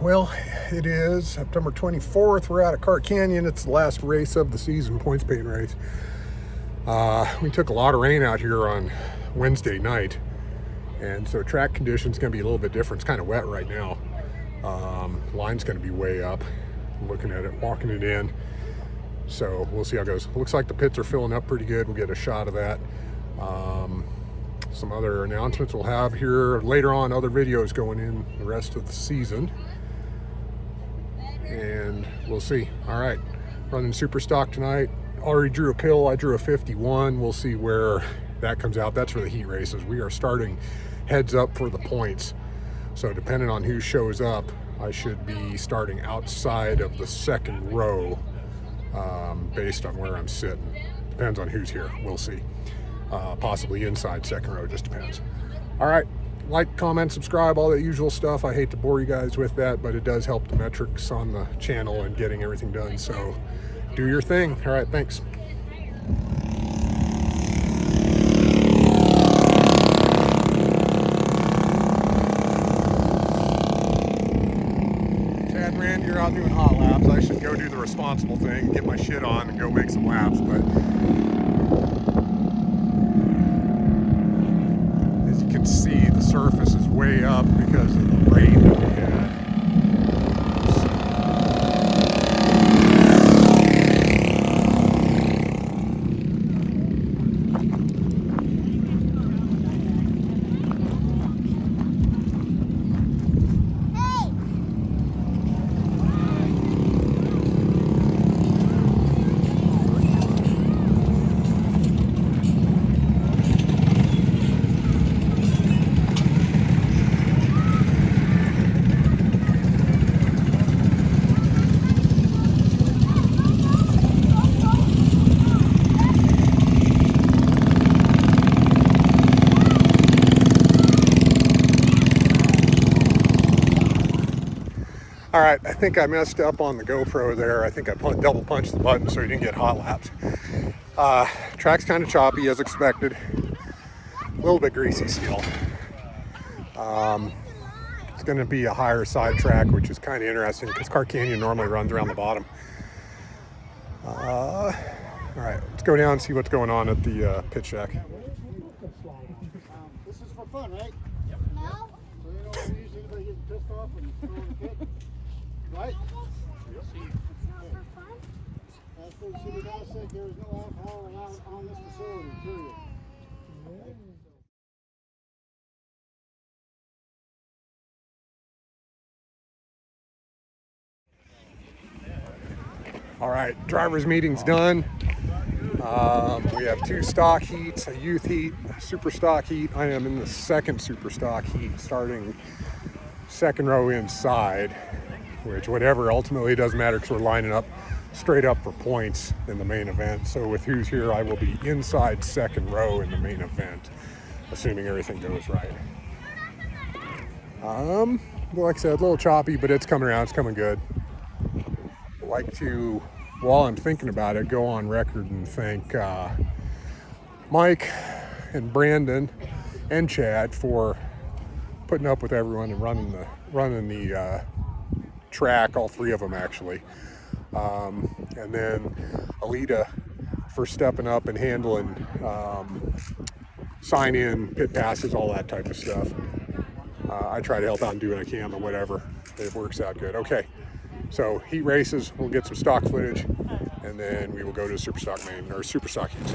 Well, it is September 24th. We're out at Kart Canyon. It's the last race of the season, points paid race. We took a lot of rain out here on Wednesday night, and so track conditions going to be a little bit different. It's kind of wet right now. Line's going to be way up. I'm looking at it, walking it in. So we'll see how it goes. Looks like the pits are filling up pretty good. We'll get a shot of that. Some other announcements we'll have here later on, other videos going in the rest of the season. And we'll see. All right, running SuperStock tonight. Already drew a pill. I drew a 51. We'll see where that comes out. That's for the heat races. We are starting heads up for the points. So depending on who shows up, I should be starting outside of the second row based on where I'm sitting. Depends on who's here. We'll see. Possibly inside second row, just depends. All right, like, comment, subscribe, all that usual stuff. I hate to bore you guys with that, but it does help the metrics on the channel and getting everything done. So do your thing. All right, thanks. Chad and Randy are out doing hot laps. I should go do the responsible thing, get my shit on and go make some laps, but see the surface is way up because of the rain that we had. All right, I think I messed up on the GoPro there. I think I double punched the button so you didn't get hot laps. Track's kind of choppy as expected. A little bit greasy still. It's going to be a higher side track, which is kind of interesting because Kart Canyon normally runs around the bottom. All right, let's go down and see what's going on at the pit shack. This is for fun, right? Yep. No. So you know what we usually do, get pissed off and throw in the pit? Right? You'll see. It's not for fun? That's for the city guy said there is no alcohol allowed on this facility, period. All right, driver's meeting's done. We have 2 stock heats, a youth heat, a super stock heat. I am in the second super stock heat, starting second row inside, which whatever, ultimately it doesn't matter because we're lining up straight up for points in the main event. So with who's here, I will be inside second row in the main event, assuming everything goes right. Like I said, a little choppy, but it's coming around, it's coming good. I'd like to, while I'm thinking about it, go on record and thank Mike and Brandon and Chad for putting up with everyone and running the track, all 3 of them actually. And then Alita for stepping up and handling sign in, pit passes, all that type of stuff. I try to help out and do what I can, but whatever, it works out good. Okay, so heat races, we'll get some stock footage, and then we will go to SuperStock main, or SuperStock heats.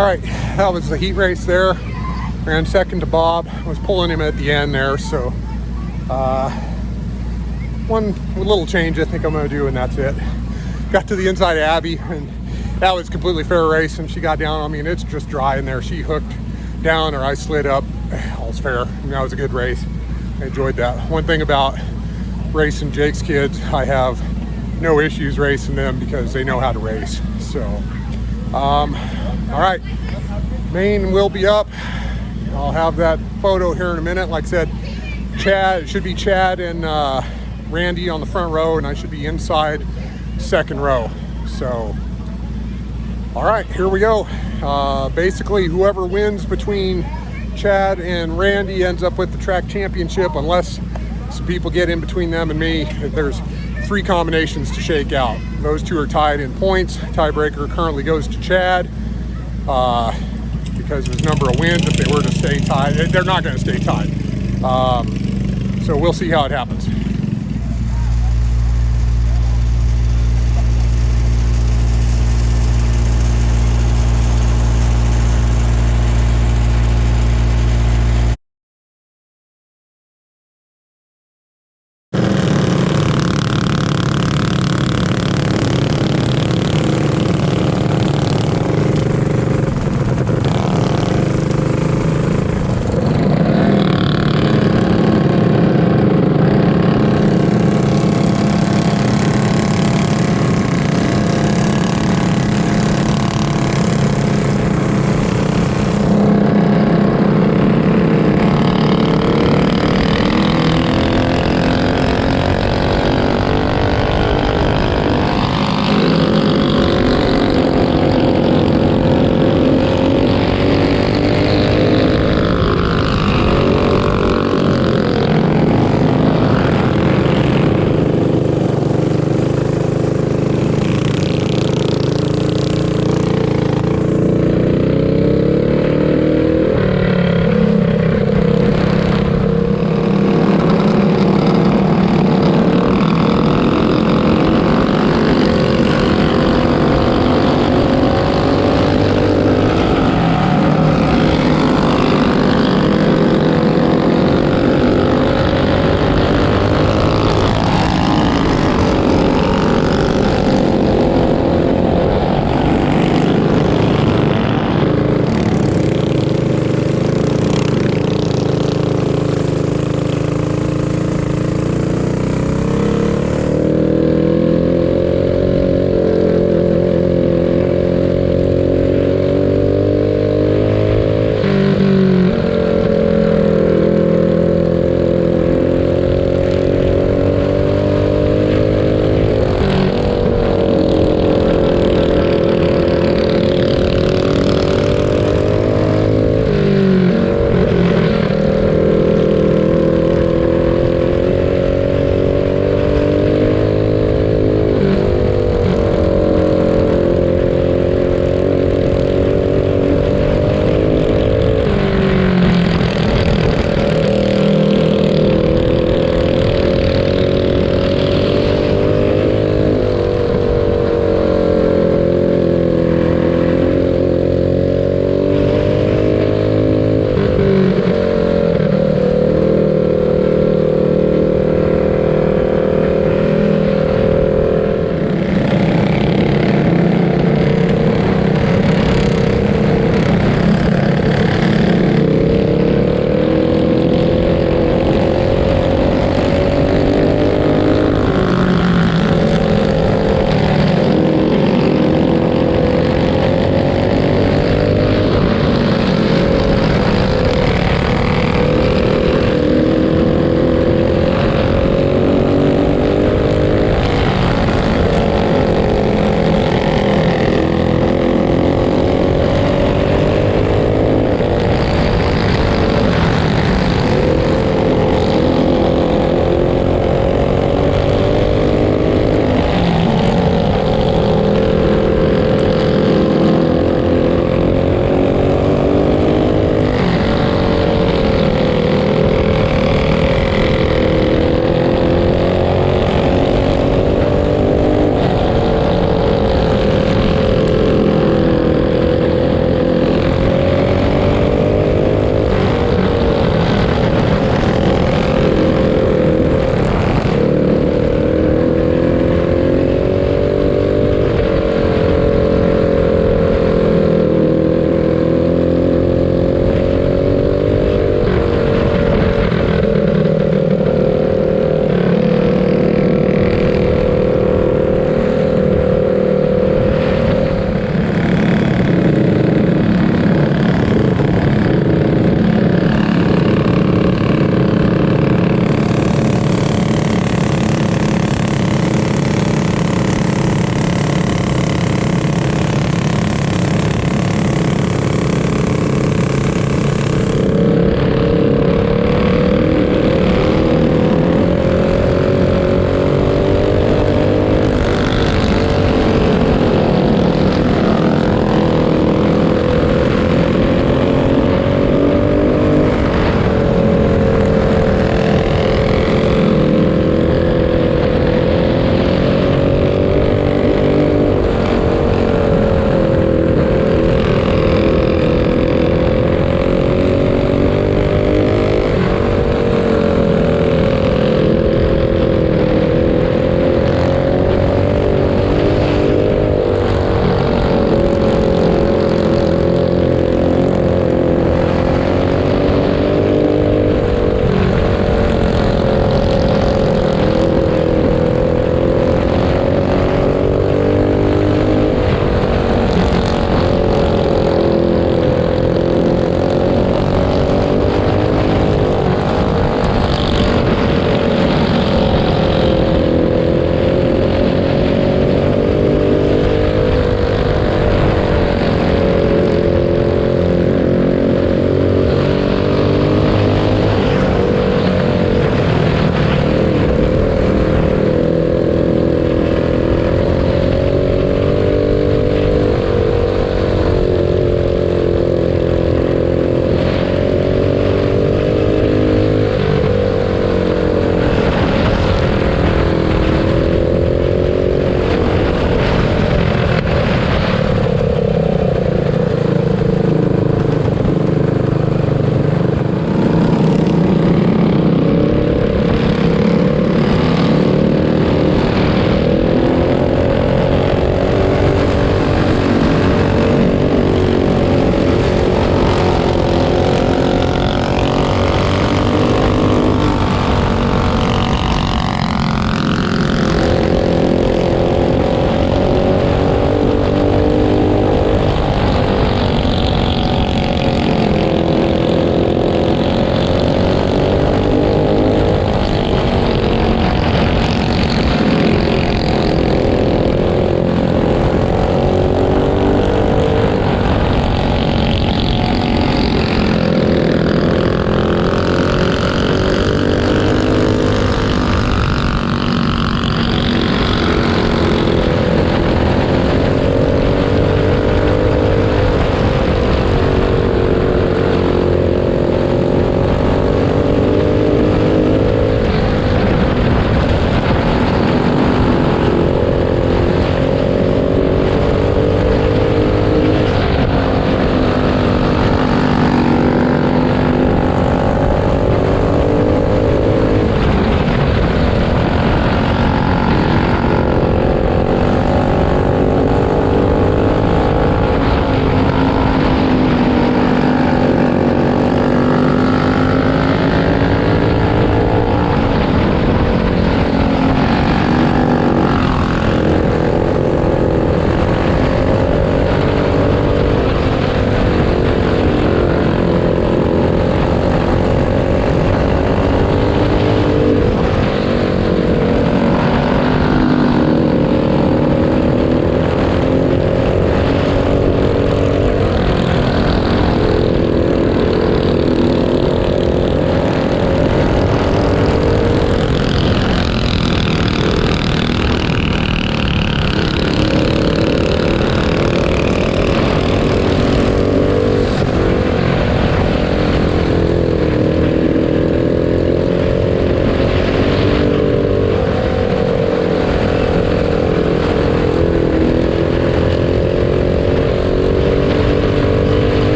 All right, that was the heat race there. Ran second to Bob. I was pulling him at the end there, so one little change I think I'm going to do, and that's it. Got to the inside of Abby, and that was completely fair race, and she got down on me, and it's just dry in there. She hooked down, or I slid up. All's fair. And that was a good race. I enjoyed that. One thing about racing Jake's kids, I have no issues racing them because they know how to race. So, all right, main will be up. I'll have that photo here in a minute. Like I said, Chad, it should be Chad and Randy on the front row, and I should be inside second row. So, all right, here we go. Basically, whoever wins between Chad and Randy ends up with the track championship, unless some people get in between them and me. There's 3 combinations to shake out. Those 2 are tied in points. Tiebreaker currently goes to Chad because of his number of wins. If they were to stay tied, they're not going to stay tied. So we'll see how it happens.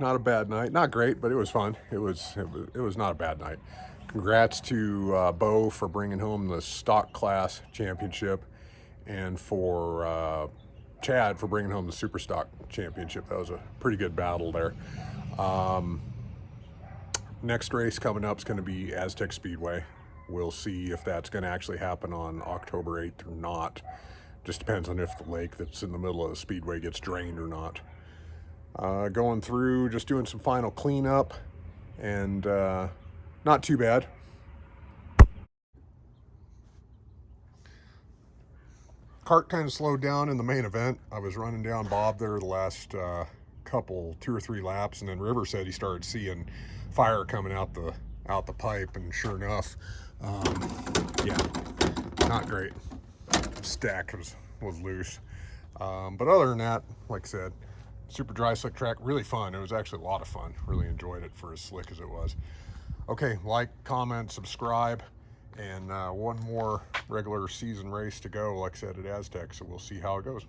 not a bad night. Not great, but it was fun. It was not a bad night. Congrats to Bo for bringing home the stock class championship, and for Chad for bringing home the SuperStock championship. That was a pretty good battle there. Next race coming up is going to be Aztec Speedway. We'll see if that's going to actually happen on October 8th or not. Just depends on if the lake that's in the middle of the speedway gets drained or not. Going through, just doing some final cleanup, and not too bad. Kart kind of slowed down in the main event. I was running down Bob there the last 2 or 3 laps, and then River said he started seeing fire coming out the pipe, and sure enough, yeah, not great. Stack was loose, but other than that, like I said, super dry slick track, really fun. It was actually a lot of fun. Really enjoyed it for as slick as it was. Okay, like, comment, subscribe, and one more regular season race to go, like I said, at Aztec, so we'll see how it goes.